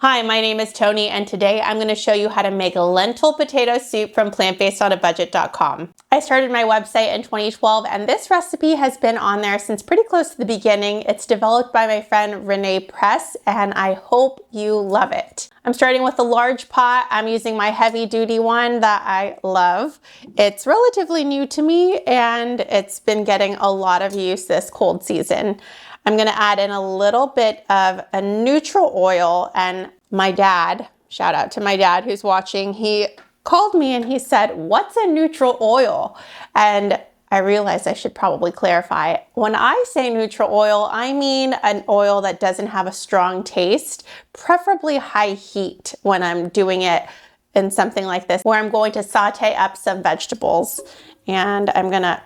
Hi, my name is Tony, and today I'm going to show you how to make lentil potato soup from plantbasedonabudget.com. I started my website in 2012, and this recipe has been on there since pretty close to the beginning. It's developed by my friend Renee Press, and I hope you love it. I'm starting with a large pot. I'm using my heavy duty one that I love. It's relatively new to me, and it's been getting a lot of use this cold season. I'm going to add in a little bit of a neutral oil, and my dad, shout out to my dad who's watching, he called me and he said, "What's a neutral oil?" And I realized I should probably clarify. When I say neutral oil, I mean an oil that doesn't have a strong taste, preferably high heat when I'm doing it in something like this, where I'm going to saute up some vegetables. And I'm going to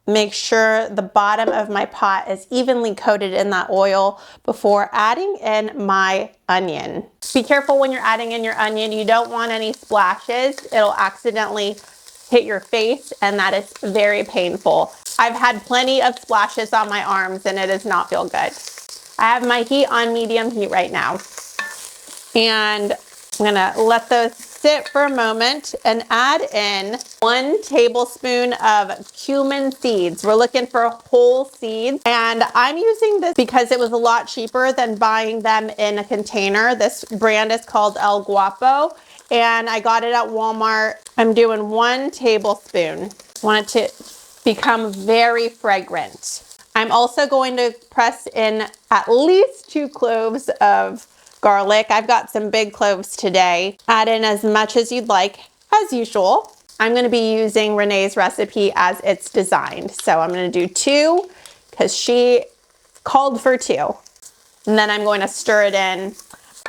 make sure the bottom of my pot is evenly coated in that oil before adding in my onion. Be careful when you're adding in your onion. You don't want any splashes. It'll accidentally hit your face, and that is very painful. I've had plenty of splashes on my arms, and it does not feel good. I have my heat on medium heat right now. And I'm gonna let those sit for a moment and add in 1 tablespoon of cumin seeds. We're looking for whole seeds, and I'm using this because it was a lot cheaper than buying them in a container. This brand is called El Guapo, and I got it at Walmart. I'm doing 1 tablespoon. I want it to become very fragrant. I'm also going to press in at least 2 cloves of garlic. I've got some big cloves today. Add in as much as you'd like, as usual. I'm going to be using Renee's recipe as it's designed. So I'm going to do 2 because she called for 2. And then I'm going to stir it in.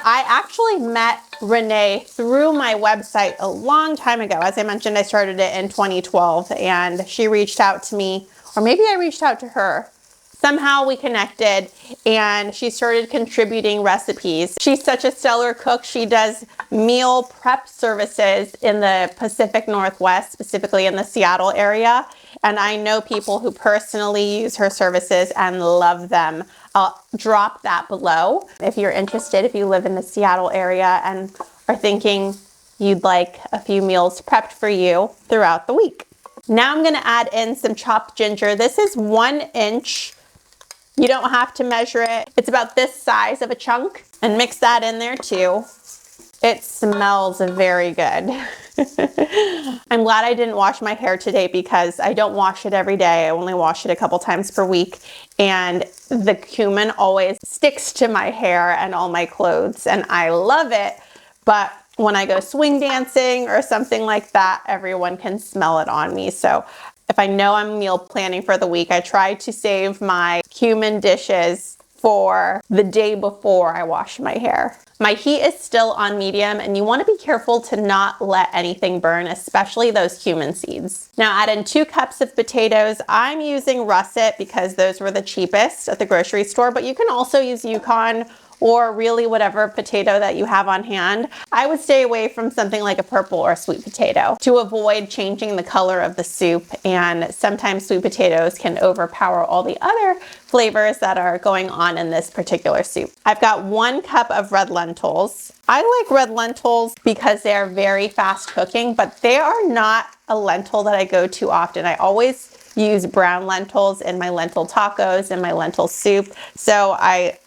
I actually met Renee through my website a long time ago. As I mentioned, I started it in 2012, and she reached out to me, or maybe I reached out to her. Somehow we connected, and she started contributing recipes. She's such a stellar cook. She does meal prep services in the Pacific Northwest, specifically in the Seattle area. And I know people who personally use her services and love them. I'll drop that below if you're interested, if you live in the Seattle area and are thinking you'd like a few meals prepped for you throughout the week. Now I'm gonna add in some chopped ginger. This is 1 inch. You don't have to measure it. It's about this size of a chunk, and mix that in there too. It smells very good. I'm glad I didn't wash my hair today because I don't wash it every day. I only wash it a couple times per week, and the cumin always sticks to my hair and all my clothes, and I love it. But when I go swing dancing or something like that, everyone can smell it on me. So if I know I'm meal planning for the week, I try to save my cumin dishes for the day before I wash my hair. My heat is still on medium, and you want to be careful to not let anything burn, especially those cumin seeds. Now add in 2 cups of potatoes. I'm using russet because those were the cheapest at the grocery store, but you can also use Yukon or really whatever potato that you have on hand. I would stay away from something like a purple or sweet potato to avoid changing the color of the soup, and sometimes sweet potatoes can overpower all the other flavors that are going on in this particular soup. I've got 1 cup of red lentils. I like red lentils because they're very fast cooking, but they are not a lentil that I go to often. I always use brown lentils in my lentil tacos and my lentil soup. So I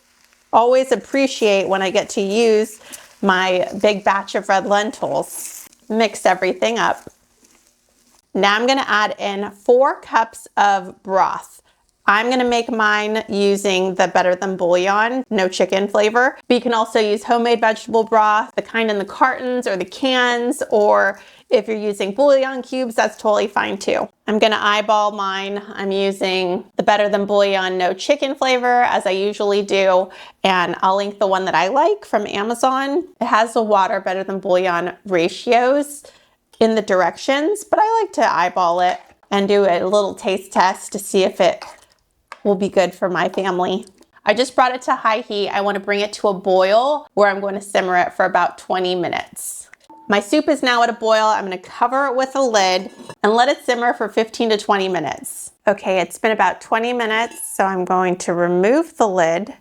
always appreciate when I get to use my big batch of red lentils. Mix everything up. Now I'm going to add in 4 cups of broth. I'm going to make mine using the Better Than Bouillon, no chicken flavor. But you can also use homemade vegetable broth, the kind in the cartons or the cans, or if you're using bouillon cubes, that's totally fine too. I'm going to eyeball mine. I'm using the Better Than Bouillon no chicken flavor, as I usually do, and I'll link the one that I like from Amazon. It has the water Better Than Bouillon ratios in the directions, but I like to eyeball it and do a little taste test to see if it will be good for my family. I just brought it to high heat. I want to bring it to a boil where I'm going to simmer it for about 20 minutes. My soup is now at a boil. I'm going to cover it with a lid and let it simmer for 15 to 20 minutes. Okay, it's been about 20 minutes, so I'm going to remove the lid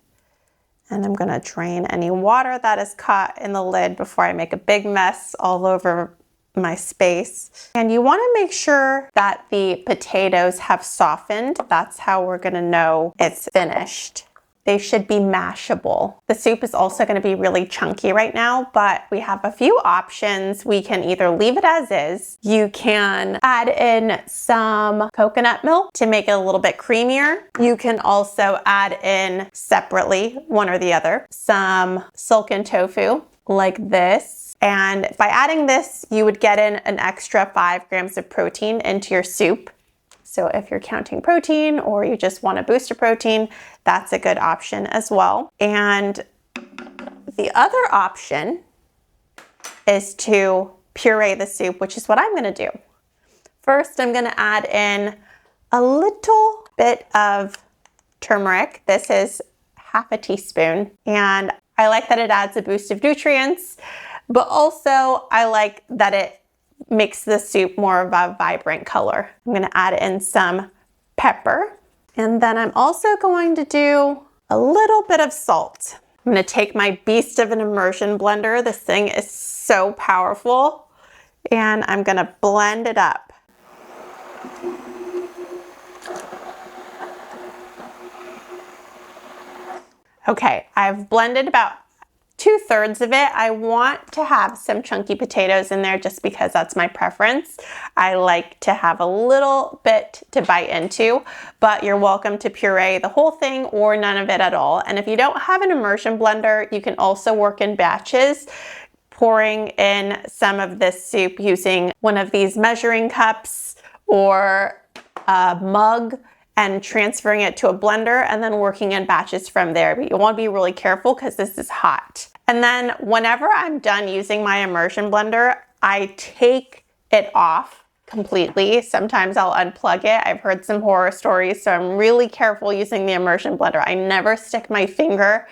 And I'm gonna drain any water that is caught in the lid before I make a big mess all over my space. And you wanna make sure that the potatoes have softened. That's how we're gonna know it's finished. They should be mashable. The soup is also gonna be really chunky right now, but we have a few options. We can either leave it as is. You can add in some coconut milk to make it a little bit creamier. You can also add in separately, one or the other, some silken tofu like this. And by adding this, you would get in an extra 5 grams of protein into your soup. So if you're counting protein or you just want to boost your protein, that's a good option as well. And the other option is to puree the soup, which is what I'm going to do. First, I'm going to add in a little bit of turmeric. This is half a teaspoon. And I like that it adds a boost of nutrients, but also I like that it makes the soup more of a vibrant color. I'm gonna add in some pepper. And then I'm also going to do a little bit of salt. I'm gonna take my beast of an immersion blender. This thing is so powerful. And I'm gonna blend it up. Okay, I've blended about 2/3 of it. I want to have some chunky potatoes in there just because that's my preference. I like to have a little bit to bite into, but you're welcome to puree the whole thing or none of it at all. And if you don't have an immersion blender, you can also work in batches, pouring in some of this soup using one of these measuring cups or a mug and transferring it to a blender and then working in batches from there. But you want to be really careful because this is hot. And then whenever I'm done using my immersion blender, I take it off completely. Sometimes I'll unplug it. I've heard some horror stories, so I'm really careful using the immersion blender. I never stick my finger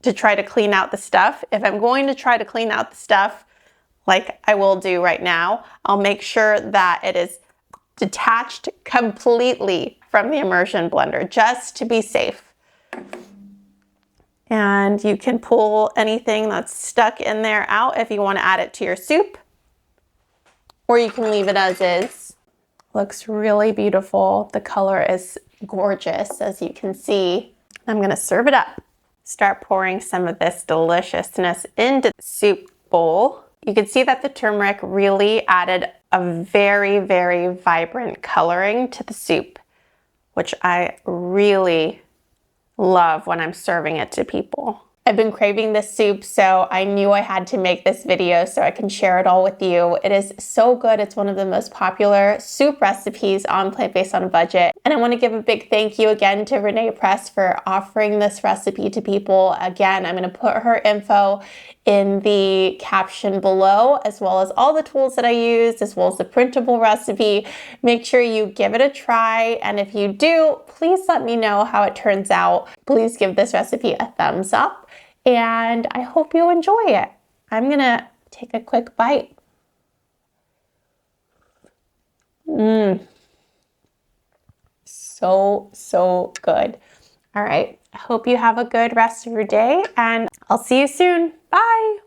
to try to clean out the stuff. If I'm going to try to clean out the stuff, like I will do right now, I'll make sure that it is detached completely from the immersion blender, just to be safe. And you can pull anything that's stuck in there out if you want to add it to your soup, or you can leave it as is. Looks really beautiful. The color is gorgeous, as you can see. I'm gonna serve it up. Start pouring some of this deliciousness into the soup bowl. You can see that the turmeric really added a very, very vibrant coloring to the soup, which I really love when I'm serving it to people. I've been craving this soup, so I knew I had to make this video so I can share it all with you. It is so good. It's one of the most popular soup recipes on Plant Based on a Budget. And I want to give a big thank you again to Renee Press for offering this recipe to people. Again, I'm going to put her info in the caption below, as well as all the tools that I used, as well as the printable recipe. Make sure you give it a try. And if you do, please let me know how it turns out. Please give this recipe a thumbs up. And I hope you enjoy it. I'm gonna take a quick bite. So good. All right, I hope you have a good rest of your day and I'll see you soon. Bye.